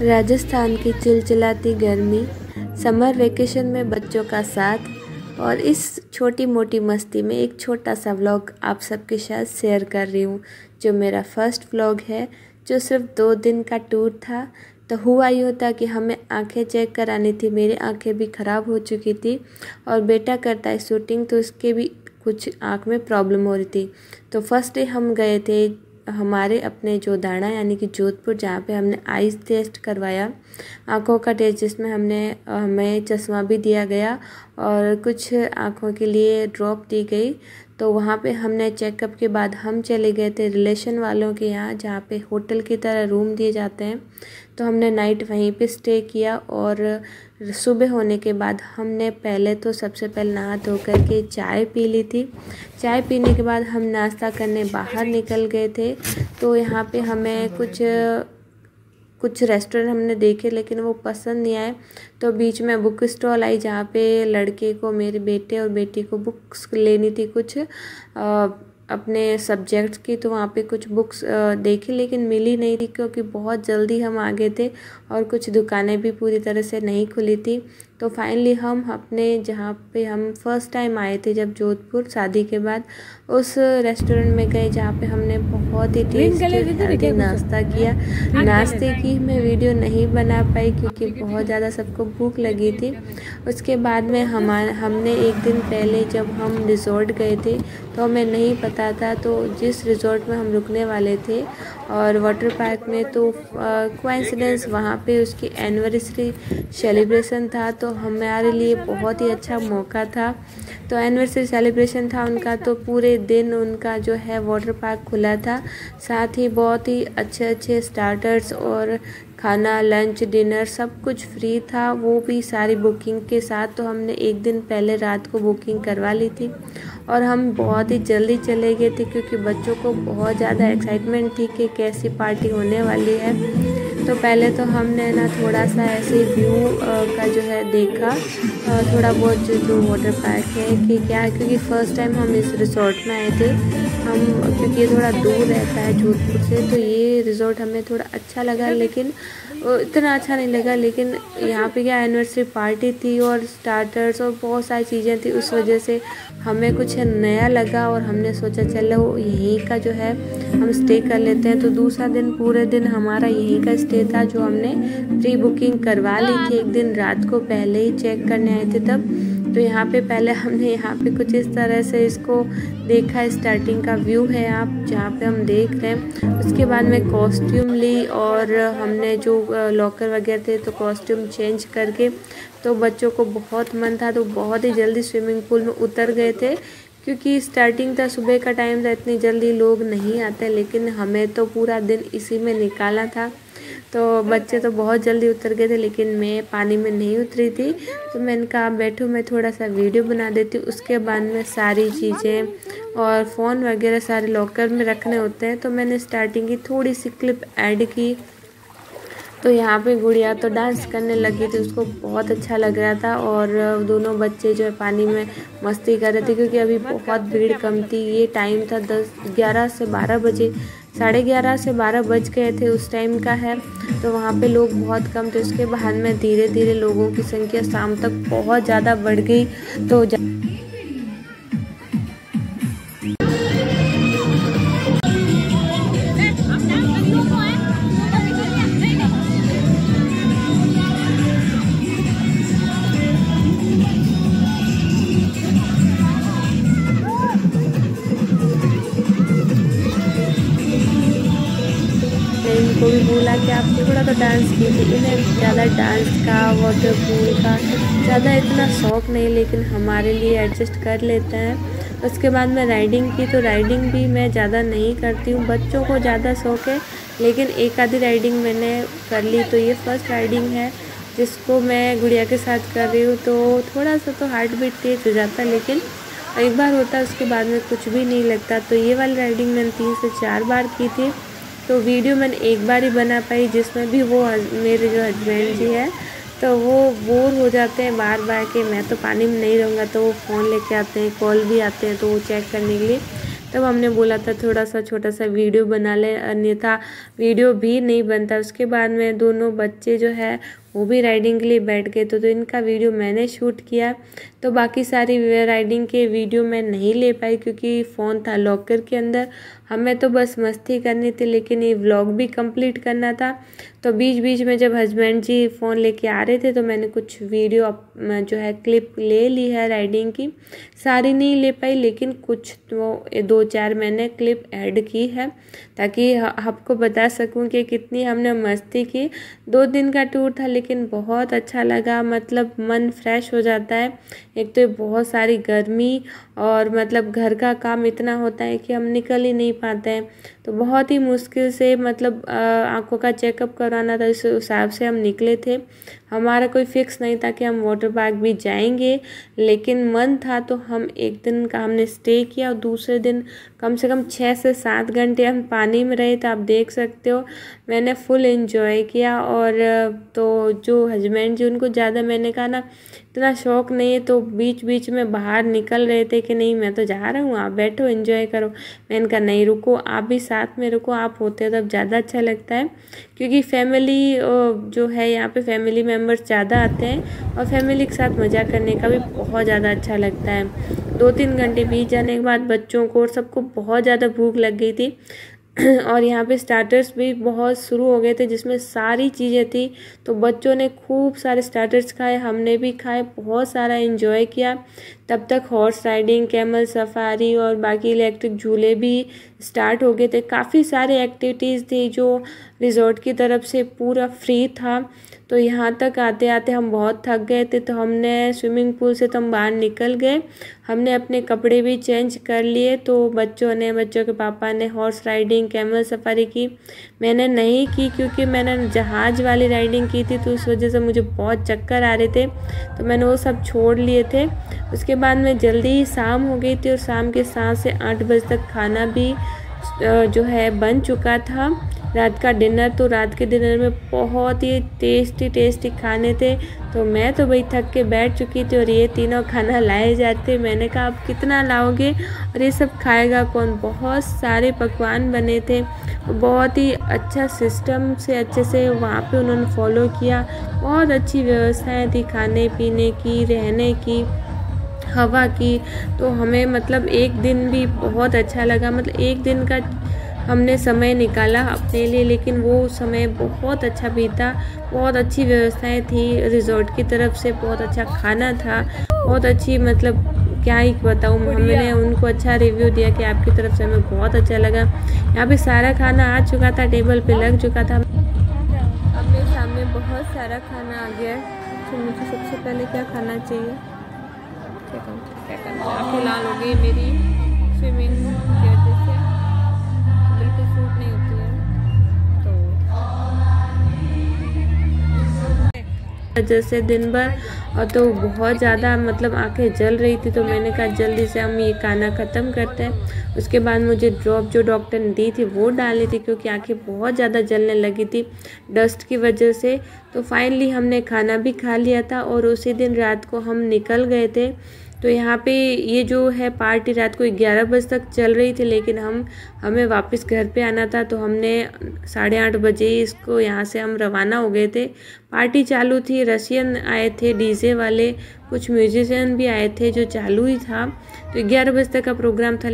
राजस्थान की चिलचिलाती गर्मी, समर वेकेशन में बच्चों का साथ और इस छोटी मोटी मस्ती में एक छोटा सा व्लॉग आप सबके साथ शेयर कर रही हूँ, जो मेरा फर्स्ट व्लॉग है, जो सिर्फ 2 दिन का टूर था। तो हुआ यूँ था कि हमें आंखें चेक करानी थी, मेरी आंखें भी ख़राब हो चुकी थी और बेटा करता है शूटिंग, तो उसके भी कुछ आँख में प्रॉब्लम हो रही थी। तो फर्स्ट डे हम गए थे हमारे अपने जोधाना यानी कि जोधपुर, जहाँ पे हमने आईज टेस्ट करवाया, आँखों का टेस्ट, जिसमें हमें चश्मा भी दिया गया और कुछ आँखों के लिए ड्रॉप दी गई। तो वहाँ पे हमने चेकअप के बाद हम चले गए थे रिलेशन वालों के यहाँ, जहाँ पे होटल की तरह रूम दिए जाते हैं। तो हमने नाइट वहीं पे स्टे किया और सुबह होने के बाद हमने सबसे पहले नहा धो कर के चाय पी ली थी। चाय पीने के बाद हम नाश्ता करने बाहर निकल गए थे। तो यहाँ पे हमें कुछ रेस्टोरेंट हमने देखे, लेकिन वो पसंद नहीं आए। तो बीच में बुक स्टॉल आई, जहाँ पे लड़के को, मेरे बेटे और बेटी को बुक्स लेनी थी कुछ अपने सब्जेक्ट्स की। तो वहाँ पे कुछ बुक्स देखी, लेकिन मिली नहीं थी, क्योंकि बहुत जल्दी हम आ गए थे और कुछ दुकानें भी पूरी तरह से नहीं खुली थी। तो फाइनली हम अपने जहाँ पे हम फर्स्ट टाइम आए थे जब जोधपुर शादी के बाद, उस रेस्टोरेंट में गए, जहाँ पे हमने बहुत ही टेस्टी नाश्ता किया। नाश्ते की मैं वीडियो नहीं बना पाई क्योंकि बहुत ज़्यादा सबको भूख लगी थी। उसके बाद में हमने एक दिन पहले जब हम रिजॉर्ट गए थे तो हमें नहीं पता था, तो जिस रिजॉर्ट में हम रुकने वाले थे और वाटर पार्क में, तो कोइंसिडेंस वहाँ पे उसकी एनिवर्सरी सेलिब्रेशन था। तो हमारे लिए बहुत ही अच्छा मौका था। तो एनिवर्सरी सेलिब्रेशन था उनका, तो पूरे दिन उनका जो है वाटर पार्क खुला था। साथ ही बहुत ही अच्छे स्टार्टर्स और खाना, लंच, डिनर सब कुछ फ्री था, वो भी सारी बुकिंग के साथ। तो हमने एक दिन पहले रात को बुकिंग करवा ली थी और हम बहुत ही जल्दी चले गए थे, क्योंकि बच्चों को बहुत ज़्यादा एक्साइटमेंट थी कि कैसी पार्टी होने वाली है। तो पहले तो हमने ना थोड़ा सा ऐसे व्यू का जो है देखा, थोड़ा बहुत जो वाटर पार्क है कि क्या है, क्योंकि फ़र्स्ट टाइम हम इस रिजॉर्ट में आए थे क्योंकि ये थोड़ा दूर रहता है जोधपुर से। तो ये रिजॉर्ट हमें थोड़ा अच्छा लगा, लेकिन इतना अच्छा नहीं लगा। लेकिन यहाँ पे क्या एनिवर्सरी पार्टी थी और स्टार्टर्स और बहुत सारी चीज़ें थी, उस वजह से हमें कुछ नया लगा और हमने सोचा चलो यहीं का जो है हम स्टे कर लेते हैं। तो दूसरा दिन पूरे दिन हमारा यहीं का स्टे था, जो हमने प्री बुकिंग करवा ली थी, एक दिन रात को पहले ही चेक करने आए थे तब। तो यहाँ पे पहले हमने यहाँ पे कुछ इस तरह से इसको देखा, स्टार्टिंग का व्यू है आप जहाँ पे हम देख रहे हैं। उसके बाद में कॉस्ट्यूम ली और हमने जो लॉकर वगैरह थे तो कॉस्ट्यूम चेंज करके, तो बच्चों को बहुत मन था तो बहुत ही जल्दी स्विमिंग पूल में उतर गए थे, क्योंकि स्टार्टिंग था, सुबह का टाइम था, इतनी जल्दी लोग नहीं आते। लेकिन हमें तो पूरा दिन इसी में निकाला था, तो बच्चे तो बहुत जल्दी उतर गए थे, लेकिन मैं पानी में नहीं उतरी थी। तो मैंने कहा बैठो, मैं थोड़ा सा वीडियो बना देती हूँ। उसके बाद में सारी चीज़ें और फ़ोन वगैरह सारे लॉकर में रखने होते हैं, तो मैंने स्टार्टिंग की थोड़ी सी क्लिप ऐड की। तो यहाँ पे गुड़िया तो डांस करने लगी थी, उसको बहुत अच्छा लग रहा था और दोनों बच्चे जो है पानी में मस्ती कर रहे थे, क्योंकि अभी बहुत भीड़ कम थी। ये टाइम था 11 से 12 बजे, 11:30 से 12 बज गए थे उस टाइम का है। तो वहाँ पे लोग बहुत कम थे। उसके बाद में धीरे धीरे लोगों की संख्या शाम तक बहुत ज़्यादा बढ़ गई। तो इनको भी बोला कि आप थोड़ा तो डांस कीजिए। इन्हें ज़्यादा डांस का, वाटर पूल का ज़्यादा इतना शौक़ नहीं, लेकिन हमारे लिए एडजस्ट कर लेते हैं। उसके बाद मैं राइडिंग की, तो राइडिंग भी मैं ज़्यादा नहीं करती हूँ, बच्चों को ज़्यादा शौक़ है, लेकिन एक आधी राइडिंग मैंने कर ली। तो ये फर्स्ट राइडिंग है जिसको मैं गुड़िया के साथ कर रही हूँ। तो थोड़ा सा तो हार्ट बीट तेज हो जाता है, लेकिन एक बार होता है, उसके बाद में कुछ भी नहीं लगता। तो ये वाली राइडिंग मैंने 3 से 4 बार की थी। तो वीडियो मैंने एक बार ही बना पाई, जिसमें भी वो मेरे जो हस्बैंड जी है, तो वो बोर हो जाते हैं बार बार कि मैं तो पानी में नहीं रहूँगा, तो वो फ़ोन लेके आते हैं, कॉल भी आते हैं, तो वो चेक करने के लिए। तब हमने बोला था थोड़ा सा छोटा सा वीडियो बना ले, अन्यथा वीडियो भी नहीं बनता। उसके बाद में दोनों बच्चे जो है वो भी राइडिंग के लिए बैठ गए, तो इनका वीडियो मैंने शूट किया। तो बाकी सारी राइडिंग के वीडियो मैं नहीं ले पाई क्योंकि फ़ोन था लॉकर के अंदर। हमें तो बस मस्ती करनी थी, लेकिन ये व्लॉग भी कंप्लीट करना था। तो बीच बीच में जब हस्बैंड जी फ़ोन लेके आ रहे थे तो मैंने कुछ वीडियो जो है क्लिप ले ली है राइडिंग की। सारी नहीं ले पाई, लेकिन कुछ तो 2-4 मैंने क्लिप ऐड की है ताकि आपको बता सकूं कि कितनी हमने मस्ती की। 2 दिन का टूर था, लेकिन बहुत अच्छा लगा। मतलब मन फ्रेश हो जाता है। एक तो बहुत सारी गर्मी और मतलब घर का काम इतना होता है कि हम निकल ही नहीं पाते हैं। तो बहुत ही मुश्किल से मतलब आँखों का चेकअप करवाना था, इस हिसाब से हम निकले थे। हमारा कोई फिक्स नहीं था कि हम वाटर पार्क भी जाएंगे, लेकिन मन था तो हम एक दिन का हमने स्टे किया और दूसरे दिन कम से कम 6 से 7 घंटे हम पानी में रहे। तो आप देख सकते हो मैंने फुल एंजॉय किया। और तो जो हस्बैंड जी उनको ज़्यादा मैंने कहा ना इतना शौक़ नहीं है, तो बीच बीच में बाहर निकल रहे थे कि नहीं मैं तो जा रहा हूँ, आप बैठो एंजॉय करो। मैंने कहा नहीं रुको, आप भी साथ में रुको, आप होते हो तब ज़्यादा अच्छा लगता है। क्योंकि फैमिली जो है यहाँ पे फैमिली मेम्बर्स ज़्यादा आते हैं और फैमिली के साथ मज़ा करने का भी बहुत ज़्यादा अच्छा लगता है। 2-3 घंटे बीत जाने के बाद बच्चों को और सबको बहुत ज़्यादा भूख लग गई थी और यहाँ पे स्टार्टर्स भी बहुत शुरू हो गए थे जिसमें सारी चीज़ें थी। तो बच्चों ने खूब सारे स्टार्टर्स खाए, हमने भी खाए, बहुत सारा एंजॉय किया। तब तक हॉर्स राइडिंग, कैमल सफारी और बाकी इलेक्ट्रिक झूले भी स्टार्ट हो गए थे। काफ़ी सारे एक्टिविटीज़ थी जो रिजॉर्ट की तरफ से पूरा फ्री था। तो यहाँ तक आते आते हम बहुत थक गए थे, तो हमने स्विमिंग पूल से तो हम बाहर निकल गए। हमने अपने कपड़े भी चेंज कर लिए। तो बच्चों के पापा ने हॉर्स राइडिंग, कैमल सफारी की। मैंने नहीं की क्योंकि मैंने जहाज़ वाली राइडिंग की थी, तो उस वजह से मुझे बहुत चक्कर आ रहे थे, तो मैंने वो सब छोड़ लिए थे। उसके बाद में जल्दी ही शाम हो गई थी और शाम के 7 से 8 बजे तक खाना भी जो है बन चुका था, रात का डिनर। तो रात के डिनर में बहुत ही टेस्टी खाने थे। तो मैं तो भाई थक के बैठ चुकी थी और ये तीनों खाना लाए जाते। मैंने कहा आप कितना लाओगे और ये सब खाएगा कौन। बहुत सारे पकवान बने थे, बहुत ही अच्छा सिस्टम से अच्छे से वहाँ पे उन्होंने फॉलो किया। बहुत अच्छी व्यवस्थाएं थी खाने पीने की, रहने की, हवा की। तो हमें मतलब एक दिन भी बहुत अच्छा लगा। मतलब एक दिन का हमने समय निकाला अपने लिए, लेकिन वो समय बहुत अच्छा बीता। बहुत अच्छी व्यवस्थाएं थी रिजॉर्ट की तरफ से, बहुत अच्छा खाना था, बहुत अच्छी मतलब क्या ही बताऊँ। हमने उनको अच्छा रिव्यू दिया कि आपकी तरफ से हमें बहुत अच्छा लगा। यहाँ पे सारा खाना आ चुका था, टेबल पे लग चुका था। अपने सामने बहुत सारा खाना आ गया है। तो मुझे सबसे पहले क्या खाना चाहिए, क्या करना आँखें लाल हो गई मेरी स्विमिंग की वजह से, बिल्कुल सूट नहीं होती है। तो जैसे दिन भर और तो बहुत ज़्यादा मतलब आंखें जल रही थी, तो मैंने कहा जल्दी से हम ये खाना ख़त्म करते हैं। उसके बाद मुझे ड्रॉप जो डॉक्टर ने दी थी वो डाली थी, क्योंकि आंखें बहुत ज़्यादा जलने लगी थी डस्ट की वजह से। तो फाइनली हमने खाना भी खा लिया था और उसी दिन रात को हम निकल गए थे। तो यहाँ पे ये जो है पार्टी रात को 11 बजे तक चल रही थी, लेकिन हमें वापस घर पे आना था, तो हमने 8:30 बजे इसको यहाँ से हम रवाना हो गए थे। पार्टी चालू थी, रशियन आए थे डीजे वाले, कुछ म्यूजिशियन भी आए थे जो चालू ही था। तो 11 बजे तक का प्रोग्राम था।